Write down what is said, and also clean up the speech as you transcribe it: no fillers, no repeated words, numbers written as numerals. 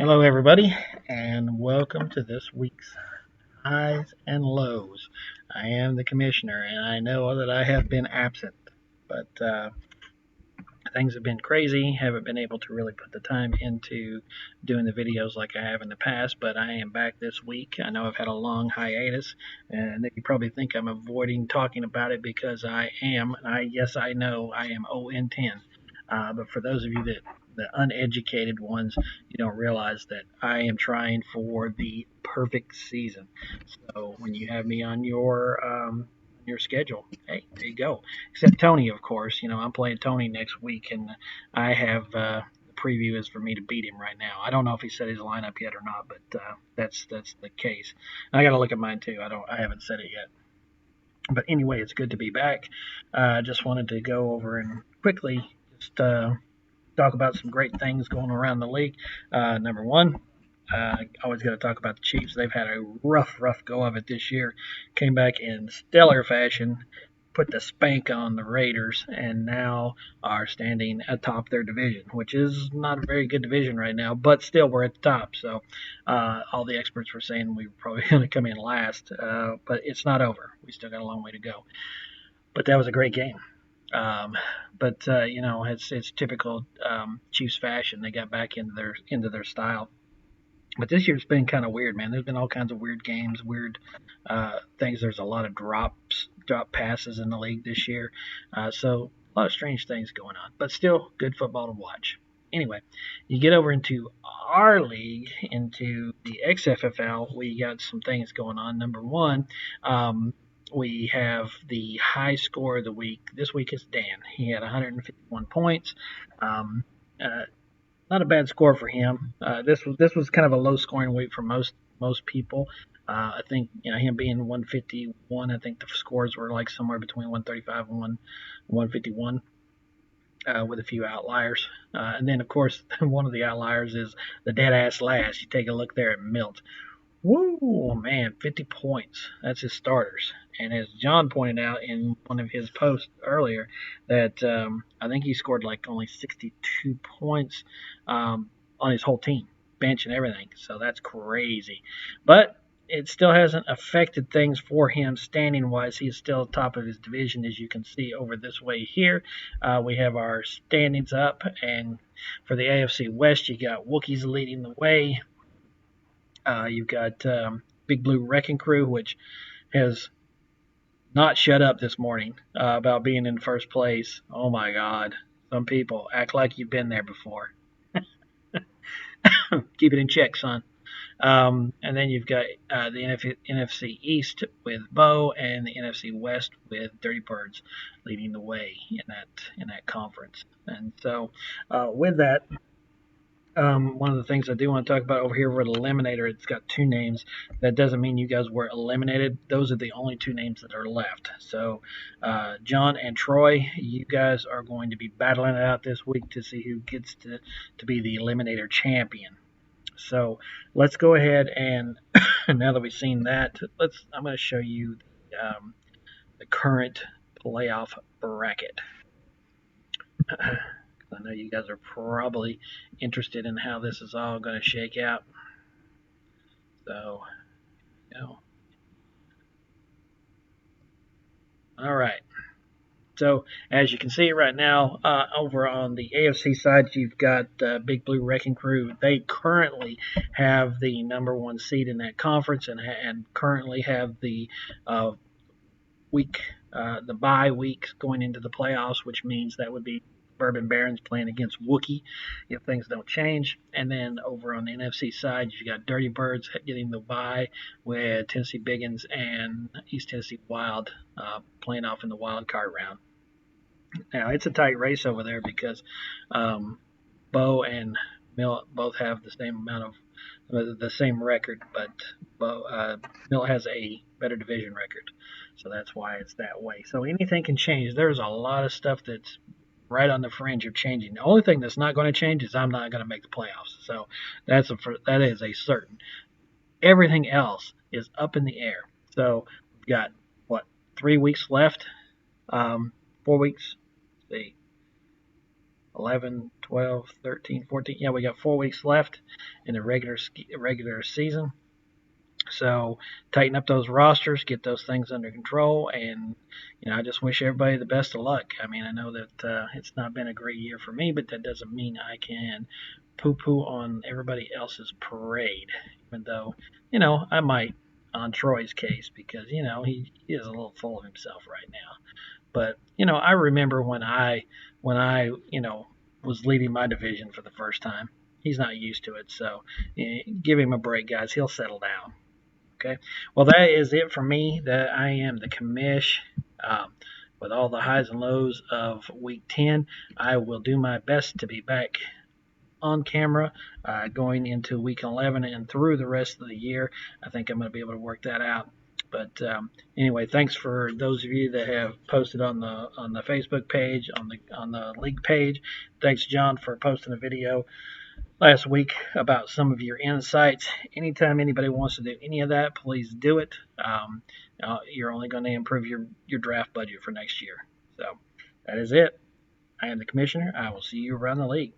Hello, everybody, and welcome to this week's Highs and Lows. I am the Commissioner, and I know that I have been absent, but things have been crazy. Haven't been able to really put the time into doing the videos like I have in the past, but I am back this week. I know I've had a long hiatus, and you probably think I'm avoiding talking about it because I am. Yes, I know I am 0 and 10. But for those of you the uneducated ones, you don't realize that I am trying for the perfect season. So when you have me on your schedule, hey, there you go. Except Tony, of course. I'm playing Tony next week, and I have the preview is for me to beat him right now. I don't know if he set his lineup yet or not, but that's the case. And I got to look at mine too. I haven't set it yet. But anyway, it's good to be back. Just wanted to go over and quickly just talk about some great things going around the league. Number one, always got to talk about the Chiefs. They've had a rough go of it this year. Came back in stellar fashion, put the spank on the Raiders, and now are standing atop their division, which is not a very good division right now, but still we're at the top. So all the experts were saying we were probably going to come in last, but it's not over. We still got a long way to go. But that was a great game. Um, but it's typical Chiefs fashion. They got back into their style. But this year's been kind of weird, man. There's been all kinds of weird games, weird things. There's a lot of drop passes in the league this year. So a lot of strange things going on, but still good football to watch. Anyway, you get over into our league, into the XFFL, we got some things going on. Number one, we have the high score of the week. This week is Dan. He had 151 points. Um, uh, Not a bad score for him. This was kind of a low scoring week for most people. I think him being 151. I think the scores were like somewhere between 135 and 151, with a few outliers. And then of course one of the outliers is the dead ass last. You take a look there at Milt. Woo, man, 50 points. That's his starters. And as John pointed out in one of his posts earlier, that I think he scored like only 62 points on his whole team, bench and everything. So that's crazy. But it still hasn't affected things for him standing wise. He's still top of his division, as you can see over this way here. We have our standings up, and for the AFC West, you got Wookiees leading the way. You've got Big Blue Wrecking Crew, which has not shut up this morning about being in first place. Oh my God. Some people act like you've been there before. Keep it in check, son. And then you've got the NFC East with Bo and the NFC West with Dirty Birds leading the way in that conference. And so with that, one of the things I do want to talk about over here with Eliminator, it's got two names. That doesn't mean you guys were eliminated. Those are the only two names that are left. So, John and Troy, you guys are going to be battling it out this week to see who gets to be the Eliminator champion. So, let's go ahead and now that we've seen that, I'm going to show you the current playoff bracket. I know you guys are probably interested in how this is all going to shake out. So, all right. So, as you can see right now, over on the AFC side, you've got Big Blue Wrecking Crew. They currently have the number one seed in that conference, and currently have the the bye week going into the playoffs, which means that would be Bourbon Barons playing against Wookie if things don't change. And then over on the NFC side, you got Dirty Birds getting the bye with Tennessee Biggins and East Tennessee Wild playing off in the wild card round. Now, it's a tight race over there because Bo and Mill both have the same amount of the same record, but Mill has a better division record, so that's why it's that way. So anything can change. There's a lot of stuff that's right on the fringe of changing. The only thing that's not going to change is I'm not going to make the playoffs. So that is a certain. Everything else is up in the air. So we've got 3 weeks left, 4 weeks. Let's see. 11, 12, 13, 14. Yeah, we got 4 weeks left in the regular season. So tighten up those rosters, get those things under control, and I just wish everybody the best of luck. I mean, I know that it's not been a great year for me, but that doesn't mean I can poo-poo on everybody else's parade, even though I might on Troy's case because he is a little full of himself right now. But I remember when I was leading my division for the first time. He's not used to it, so give him a break, guys. He'll settle down. Okay. Well, that is it for me. That I am the commish. Um, with all the highs and lows of week 10, I will do my best to be back on camera going into week 11 and through the rest of the year. I think I'm going to be able to work that out. But anyway, thanks for those of you that have posted on the Facebook page, on the league page. Thanks, John, for posting a video last week about some of your insights. Anytime anybody wants to do any of that, please do it. You're only going to improve your draft budget for next year. So that is it. I am the commissioner. I will see you around the league.